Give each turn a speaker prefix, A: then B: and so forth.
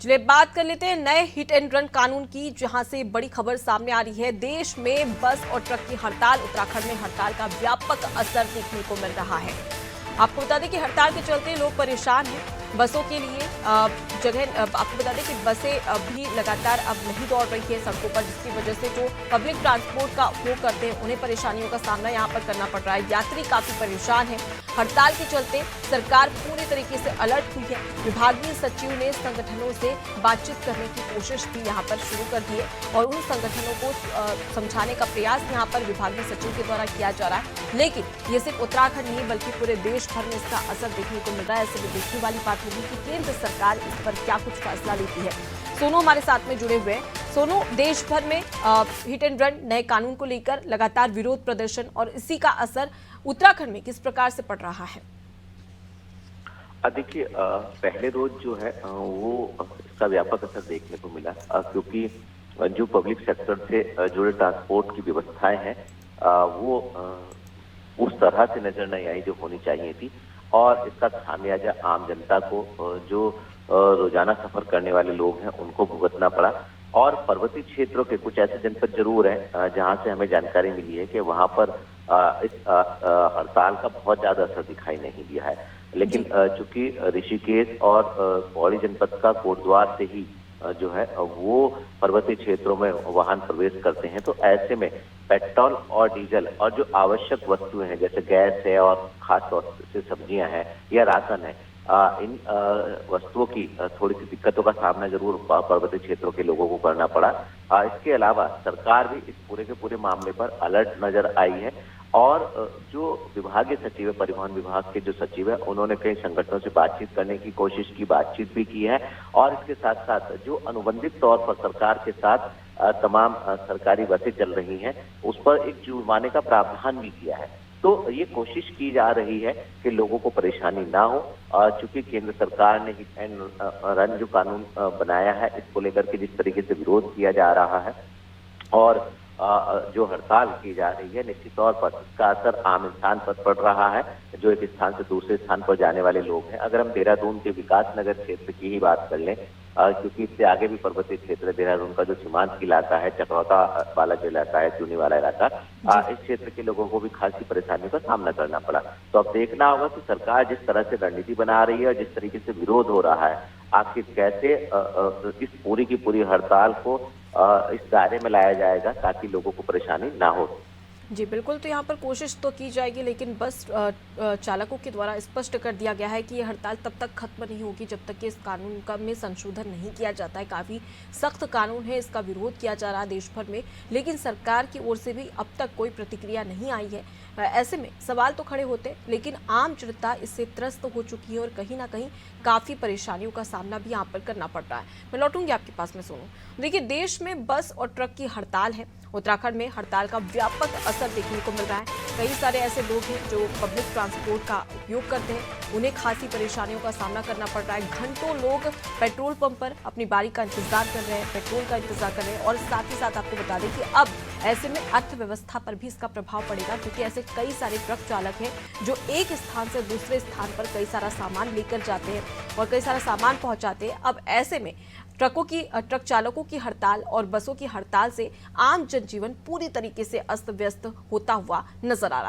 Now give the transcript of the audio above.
A: चलिए बात कर लेते हैं नए हिट एंड रन कानून की, जहां से बड़ी खबर सामने आ रही है। देश में बस और ट्रक की हड़ताल, उत्तराखंड में हड़ताल का व्यापक असर देखने को मिल रहा है। आपको बता दें कि हड़ताल के चलते लोग परेशान हैं। बसों के लिए आपको बता दें कि बसें भी लगातार अब नहीं दौड़ रही है सड़कों पर, जिसकी वजह से जो पब्लिक ट्रांसपोर्ट का उपयोग करते हैं उन्हें परेशानियों का सामना यहां पर करना पड़ रहा है। यात्री काफी परेशान हैं। हड़ताल के चलते सरकार पूरी तरीके से अलर्ट हुई है। विभागीय सचिव ने संगठनों से बातचीत करने की कोशिश भी यहां पर शुरू कर दी है और उन संगठनों को समझाने का प्रयास यहां पर विभागीय सचिव के द्वारा किया जा रहा है। लेकिन ये सिर्फ उत्तराखंड नहीं बल्कि पूरे देश भर में इसका असर देखने को मिल रहा है। ऐसे में देखने वाली बात होगी कि केंद्र सरकार इस पर क्या कुछ फैसला लेती है। सोनू हमारे साथ में जुड़े हुए हैं। सोनू, देश भर में हिट एंड रन नए कानून को लेकर लगातार विरोध प्रदर्शन और इसी का असर उत्तराखंड में किस प्रकार से पड़ रहा है?
B: देखिए, पहले रोज जो है वो इसका व्यापक असर देखने को मिला, क्योंकि जो पब्लिक सेक्टर से जुड़े ट्रांसपोर्ट की व्यवस्थाएं हैं वो उस तरह से नजर नहीं आई जो होनी चाहिए थी, और इसका खामियाजा आम जनता को, जो रोजाना सफर करने वाले लोग हैं उनको भुगतना पड़ा। और पर्वतीय क्षेत्रों के कुछ ऐसे जनपद जरूर हैं जहां से हमें जानकारी मिली है कि वहां पर इस हड़ताल का बहुत ज्यादा असर दिखाई नहीं दिया है। लेकिन चूंकि ऋषिकेश और पौड़ी जनपद का कोटद्वार से ही जो है वो पर्वतीय क्षेत्रों में वाहन प्रवेश करते हैं, तो ऐसे में पेट्रोल और डीजल और जो आवश्यक वस्तुएं हैं जैसे गैस है और खास तौर से सब्जियां हैं या राशन है, इन वस्तुओं की थोड़ी सी दिक्कतों का सामना जरूर पर्वतीय क्षेत्रों के लोगों को करना पड़ा। इसके अलावा सरकार भी इस पूरे के पूरे मामले पर अलर्ट नजर आई है, और जो विभागीय सचिव है, परिवहन विभाग के जो सचिव है, उन्होंने कई संगठनों से बातचीत करने की कोशिश की, बातचीत भी की है। और इसके साथ साथ जो अनुबंधित तौर पर सरकार के साथ तमाम सरकारी बसें चल रही हैं उस पर एक जुर्माने का प्रावधान भी किया है। तो ये कोशिश की जा रही है कि लोगों को परेशानी ना हो। चूंकि केंद्र सरकार ने हिट एंड रन जो कानून बनाया है, इसको लेकर के जिस तरीके से विरोध किया जा रहा है और जो हड़ताल की जा रही है, निश्चित तौर पर इसका असर आम इंसान पर पड़ रहा है, जो एक स्थान से दूसरे स्थान पर जाने वाले लोग हैं। अगर हम देहरादून के विकास नगर क्षेत्र की ही बात कर लें, क्योंकि इससे आगे भी पर्वतीय क्षेत्र, देहरादून का जो सीमांत इलाका है, चकरौता वाला जो इलाका है, चूनी वाला इलाका, इस क्षेत्र के लोगों को भी खासी परेशानी का सामना करना पड़ा। तो अब देखना होगा कि सरकार जिस तरह से रणनीति बना रही है और जिस तरीके से विरोध हो रहा है, आखिर कैसे इस पूरी की पूरी हड़ताल को इस दायरे में लाया जाएगा ताकि लोगों को परेशानी ना हो।
A: जी बिल्कुल, तो यहाँ पर कोशिश तो की जाएगी, लेकिन बस चालकों के द्वारा स्पष्ट कर दिया गया है कि ये हड़ताल तब तक खत्म नहीं होगी जब तक कि इस कानून का में संशोधन नहीं किया जाता है। काफ़ी सख्त कानून है, इसका विरोध किया जा रहा है देश भर में, लेकिन सरकार की ओर से भी अब तक कोई प्रतिक्रिया नहीं आई है। ऐसे में सवाल तो खड़े होते, लेकिन आम जनता इससे त्रस्त हो चुकी है और कहीं ना कहीं काफ़ी परेशानियों का सामना भी यहाँ पर करना पड़ रहा है। मैं लौटूंगी आपके पास में। सोनू, देखिए देश में बस और ट्रक की हड़ताल है। उत्तराखंड में हड़ताल का व्यापक असर देखने को मिल रहा है। कई सारे ऐसे लोग हैं जो पब्लिक ट्रांसपोर्ट का उपयोग करते हैं, उन्हें खासी परेशानियों का सामना करना पड़ रहा है। घंटों लोग पेट्रोल पंप पर अपनी बारी का इंतजार कर रहे हैं, पेट्रोल का इंतजार कर रहे हैं। और साथ ही साथ आपको बता दें कि अब ऐसे में अर्थव्यवस्था पर भी इसका प्रभाव पड़ेगा, क्योंकि ऐसे कई सारे ट्रक चालक हैं जो एक स्थान से दूसरे स्थान पर कई सारा सामान लेकर जाते हैं और कई सारा सामान पहुंचाते हैं। अब ऐसे में ट्रक चालकों की हड़ताल और बसों की हड़ताल से आम जनजीवन पूरी तरीके से अस्त व्यस्त होता हुआ नजर आ रहा है।